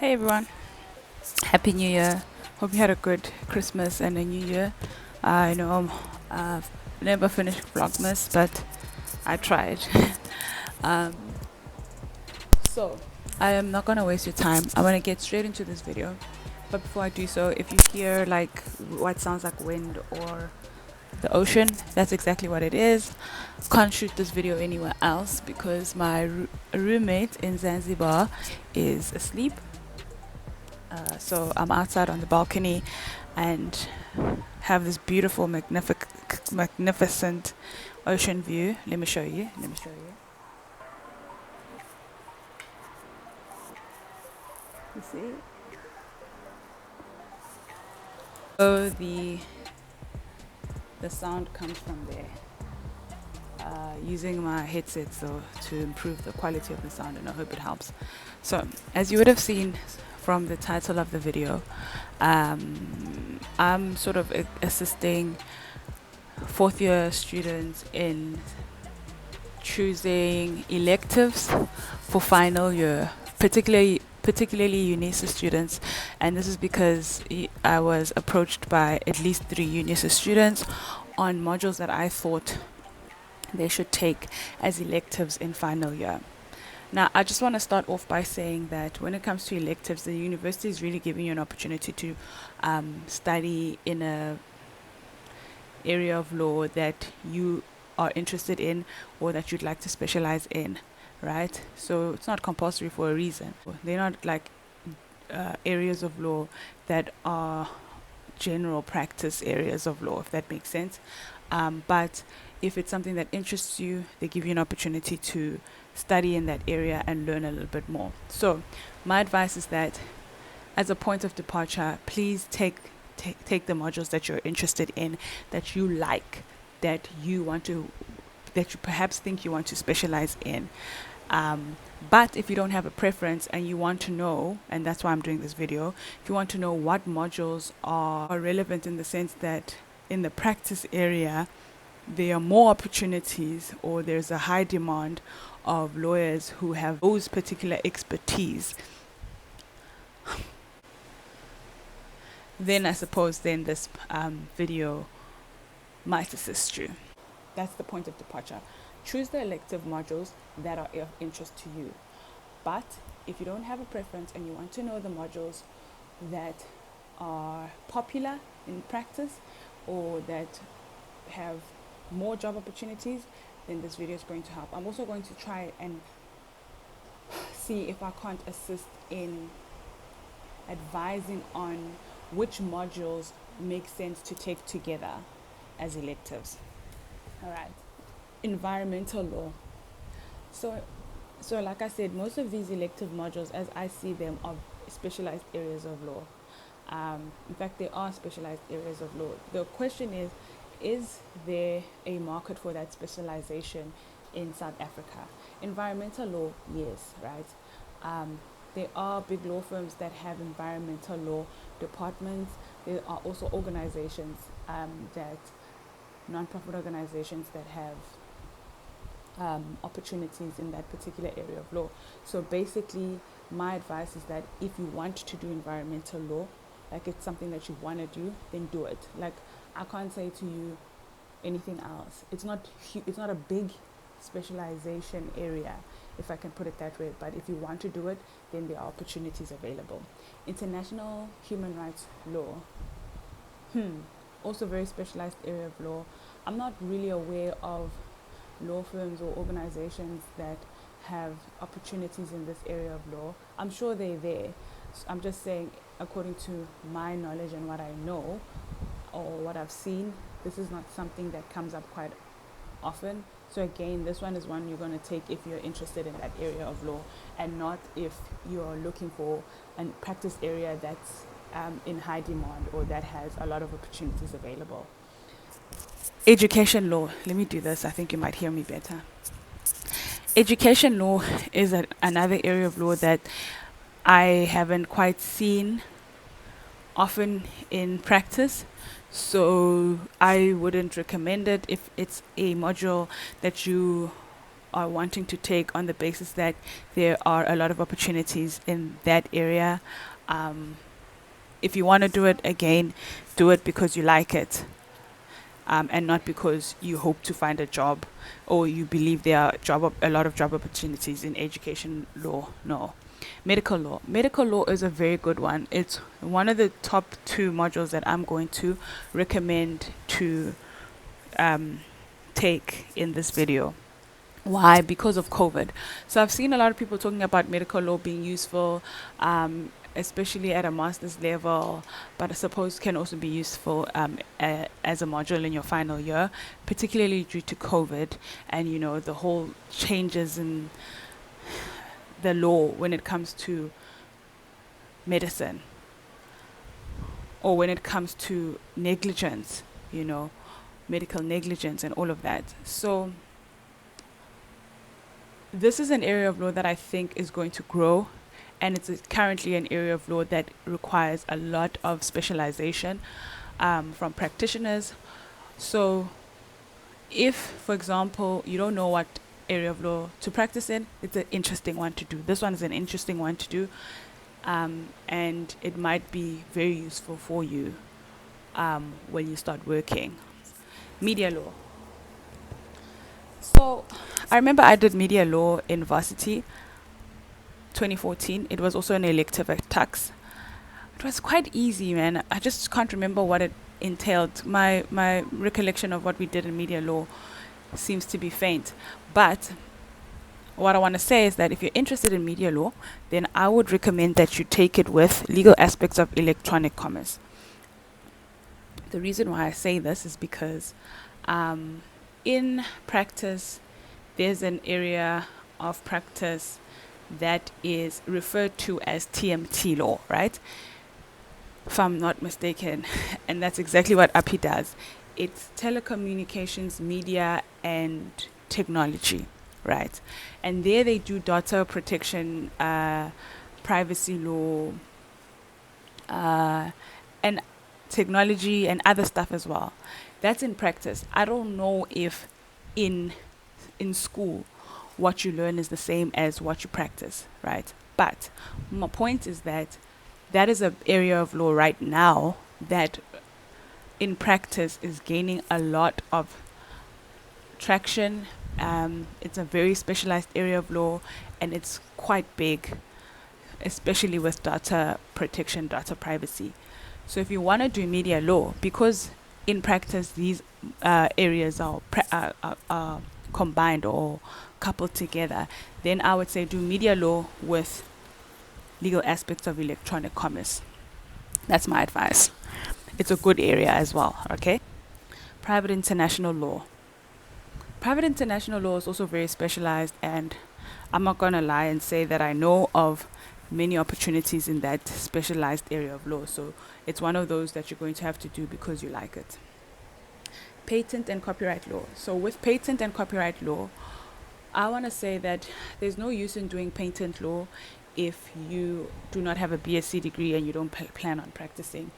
Hey everyone, Happy New Year. Hope you had a good Christmas and a New Year. I know I've never finished Vlogmas, but I tried. um, so, I am not going to waste your time. I'm going to get straight into this video. But before I do so, if you hear like what sounds like wind or the ocean, that's exactly what it is. Can't shoot this video anywhere else because my roommate in Zanzibar is asleep. So I'm outside on the balcony and have this beautiful, magnificent ocean view. Let me show you. You see? So the sound comes from there. Using my headset so to improve the quality of the sound, and I hope it helps. So, as you would have seen from the title of the video, I'm sort of assisting fourth year students in choosing electives for final year, particularly Unisa students. And this is because I was approached by at least 3 Unisa students on modules that I thought they should take as electives in final year. Now, I just want to start off by saying that when it comes to electives, the university is really giving you an opportunity to study in a area of law that you are interested in or that you'd like to specialize in, right? So it's not compulsory for a reason. They're not like areas of law that are general practice areas of law, if that makes sense. But if it's something that interests you, they give you an opportunity to study in that area and learn a little bit more. So my advice is that as a point of departure, please take the modules that you're interested in, that you like, that you perhaps think you want to specialize in. But if you don't have a preference and you want to know, and that's why I'm doing this video, if you want to know what modules are relevant in the sense that in the practice area, there are more opportunities or there's a high demand of lawyers who have those particular expertise, then I suppose then this video might assist you. That's the point of departure. Choose the elective modules that are of interest to you. But if you don't have a preference and you want to know the modules that are popular in practice or that have more job opportunities, then this video is going to help. I'm also going to try and see if I can't assist in advising on which modules make sense to take together as electives. All right. Environmental law. So like I said, most of these elective modules, as I see them, are specialized areas of law. In fact, they are specialized areas of law. The question is there a market for that specialization in South Africa? Environmental law, yes, right? There are big law firms that have environmental law departments. There are also organizations non-profit organizations that have opportunities in that particular area of law. So basically, my advice is that if you want to do environmental law, like it's something that you want to do, then do it. Like I can't say to you anything else. It's not a big specialization area, if I can put it that way. But if you want to do it, then there are opportunities available. International human rights law. Also very specialized area of law. I'm not really aware of law firms or organizations that have opportunities in this area of law. I'm sure they're there. So I'm just saying, according to my knowledge and what I know or what I've seen, this is not something that comes up quite often. So again, this one is one you're going to take if you're interested in that area of law, and not if you're looking for a practice area that's in high demand or that has a lot of opportunities available. Education law. Let me do this. I think you might hear me better. Education law is another area of law that I haven't quite seen often in practice. So I wouldn't recommend it if it's a module that you are wanting to take on the basis that there are a lot of opportunities in that area. If you want to do it again, do it because you like it, and not because you hope to find a job or you believe there are a lot of job opportunities in education law. No. Medical law. Medical law is a very good one. It's one of the top 2 modules that I'm going to recommend to take in this video. Why? Because of COVID. So I've seen a lot of people talking about medical law being useful, especially at a master's level, but I suppose can also be useful as a module in your final year, particularly due to COVID and, the whole changes in the law when it comes to medicine or when it comes to negligence, medical negligence and all of that. So this is an area of law that I think is going to grow, and it's currently an area of law that requires a lot of specialization from practitioners. So if, for example, you don't know what area of law to practice in, it's an interesting one to do. This one is an interesting one to do, and it might be very useful for you when you start working. Media law. So I remember I did media law in varsity 2014. It was also an elective at tax. It was quite easy, man. I just can't remember what it entailed. My recollection of what we did in media law seems to be faint. But what I want to say is that if you're interested in media law, then I would recommend that you take it with legal aspects of electronic commerce. The reason why I say this is because in practice, there's an area of practice that is referred to as TMT law, right? If I'm not mistaken. And that's exactly what API does. It's telecommunications, media, and technology, right? And there they do data protection, privacy law, and technology and other stuff as well. That's in practice. I don't know if in school what you learn is the same as what you practice, right? But my point is that is an area of law right now that in practice is gaining a lot of traction. It's a very specialized area of law, and it's quite big, especially with data protection, data privacy. So if you want to do media law, because in practice these areas are combined or coupled together, then I would say do media law with legal aspects of electronic commerce. That's my advice. It's a good area as well, okay? Private international law. Private international law is also very specialized, and I'm not going to lie and say that I know of many opportunities in that specialized area of law. So it's one of those that you're going to have to do because you like it. Patent and copyright law. So with patent and copyright law, I want to say that there's no use in doing patent law if you do not have a BSc degree and you don't plan on practicing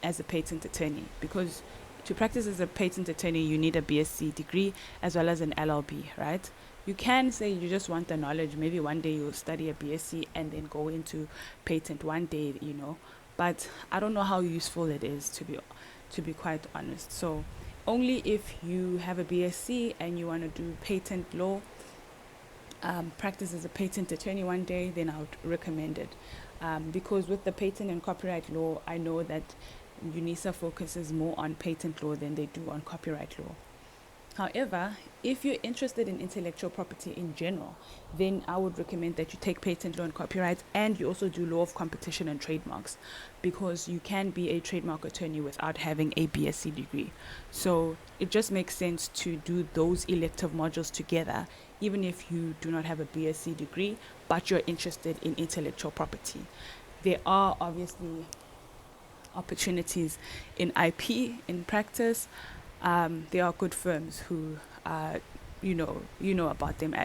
as a patent attorney, because to practice as a patent attorney you need a BSc degree as well as an LLB, right? You can say you just want the knowledge. Maybe one day you'll study a BSc and then go into patent one day, but I don't know how useful it is, to be quite honest. So only if you have a BSc and you want to do patent law, practice as a patent attorney one day, then I would recommend it. Because with the patent and copyright law, I know that Unisa focuses more on patent law than they do on copyright law. However, if you're interested in intellectual property in general, then I would recommend that you take patent law and copyright, and you also do law of competition and trademarks, because you can be a trademark attorney without having a BSc degree. So it just makes sense to do those elective modules together, even if you do not have a BSc degree, but you're interested in intellectual property. There are obviously opportunities in IP in practice. There are good firms who, you know about them.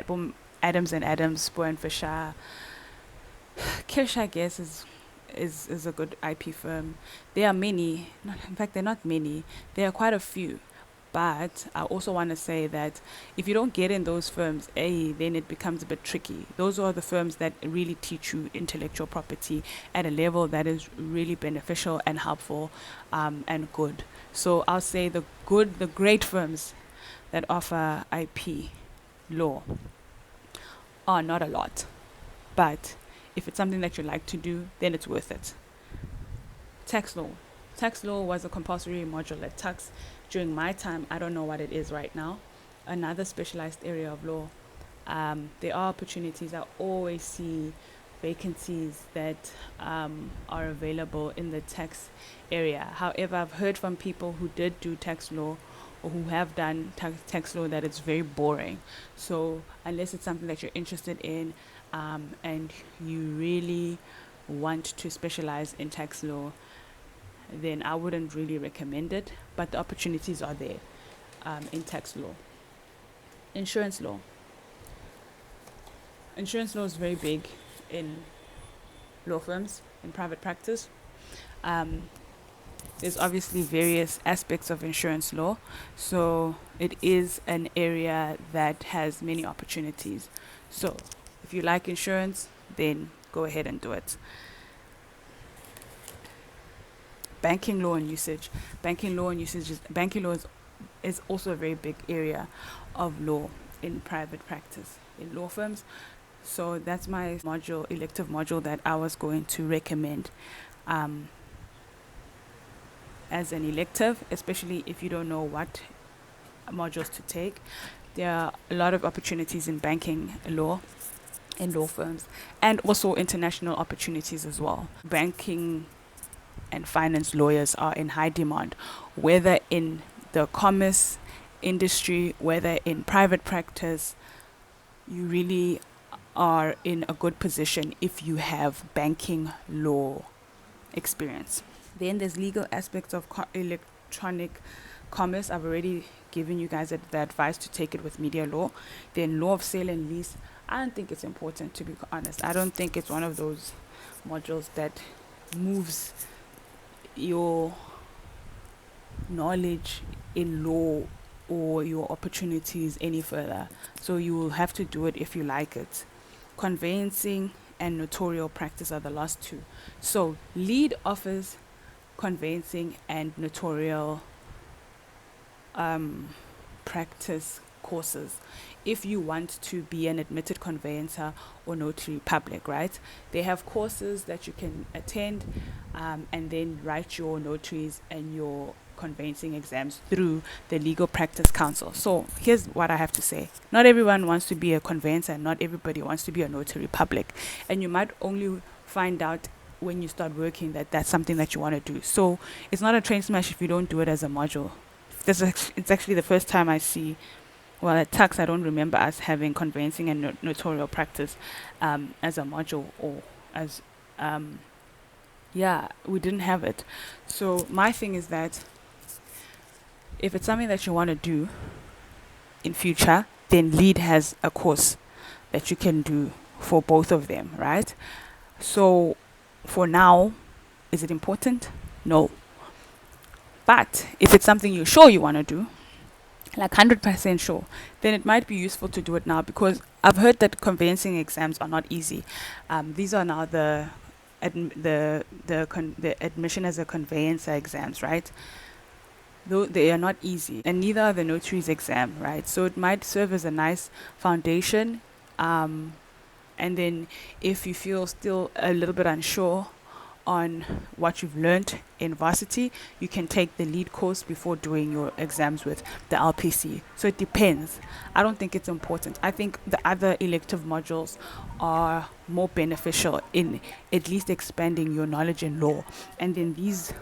Adams and Adams, Spoor and Fisher, Kirsch, I guess, is a good IP firm. There are many. In fact, they're not many. There are quite a few. But I also want to say that if you don't get in those firms, then it becomes a bit tricky. Those are the firms that really teach you intellectual property at a level that is really beneficial and helpful, and good. So I'll say the great firms that offer IP law are not a lot. But if it's something that you like to do, then it's worth it. Tax law. Tax law was a compulsory module at tax during my time. I don't know what it is right now. Another specialized area of law. There are opportunities. I always see vacancies that are available in the tax area. However, I've heard from people who did do tax law or who have done tax law that it's very boring. So unless it's something that you're interested in, and you really want to specialize in tax law, then I wouldn't really recommend it. But the opportunities are there, in tax law. Insurance law. Insurance law is very big in law firms, in private practice. There's obviously various aspects of insurance law, so it is an area that has many opportunities. So if you like insurance, then go ahead and do it. Banking law and usage. Banking law is also a very big area of law in private practice, in law firms. So that's my elective module that I was going to recommend as an elective, especially if you don't know what modules to take. There are a lot of opportunities in banking law, in law firms, and also international opportunities as well. Banking and finance lawyers are in high demand, whether in the commerce industry, whether in private practice. You really are in a good position if you have banking law experience. Then there's legal aspects of electronic commerce. I've already given you guys the advice to take it with media law. Then law of sale and lease. I don't think it's important, to be honest. I don't think it's one of those modules that moves your knowledge in law or your opportunities any further. So you will have to do it if you like it. Conveyancing and notarial practice are the last two. So lead offers conveyancing and notarial practice courses if you want to be an admitted conveyancer or notary public, right? They have courses that you can attend, and then write your notaries and your conveyancing exams through the Legal Practice Council. So here's what I have to say. Not everyone wants to be a conveyancer, and not everybody wants to be a notary public. And you might only find out when you start working that that's something that you want to do. So it's not a train smash if you don't do it as a module. It's actually the first time I see, well, at tax, I don't remember us having conveyancing and notarial practice as a module, or as, we didn't have it. So my thing is that if it's something that you want to do in future, then LEAD has a course that you can do for both of them, right? So for now, is it important? No. But if it's something you're sure you want to do, like 100% sure, then it might be useful to do it now, because I've heard that conveyancing exams are not easy. These are now the admission as a conveyancer exams, right? Though they are not easy, and neither are the notary's exam, right? So it might serve as a nice foundation. And then if you feel still a little bit unsure on what you've learned in varsity, you can take the lead course before doing your exams with the LPC. So it depends. I don't think it's important. I think the other elective modules are more beneficial in at least expanding your knowledge in law. And then these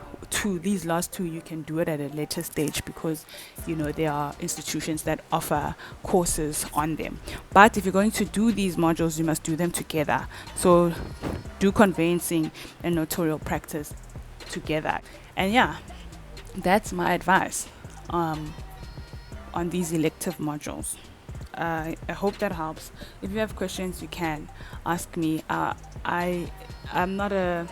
last two, you can do it at a later stage, because there are institutions that offer courses on them. But if you're going to do these modules, you must do them together. So do conveyancing and notarial practice together. And that's my advice on these elective modules. I hope that helps. If you have questions, you can ask me. I'm not a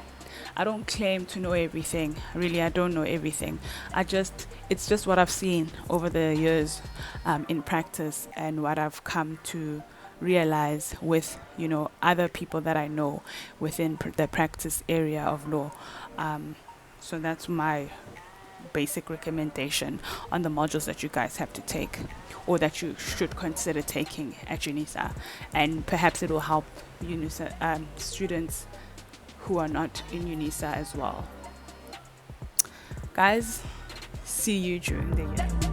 I don't claim to know everything. Really, I don't know everything. It's just what I've seen over the years in practice, and what I've come to realize with, other people that I know within the practice area of law. So that's my basic recommendation on the modules that you guys have to take, or that you should consider taking at Unisa, and perhaps it will help Unisa students who are not in Unisa as well. Guys, see you during the year.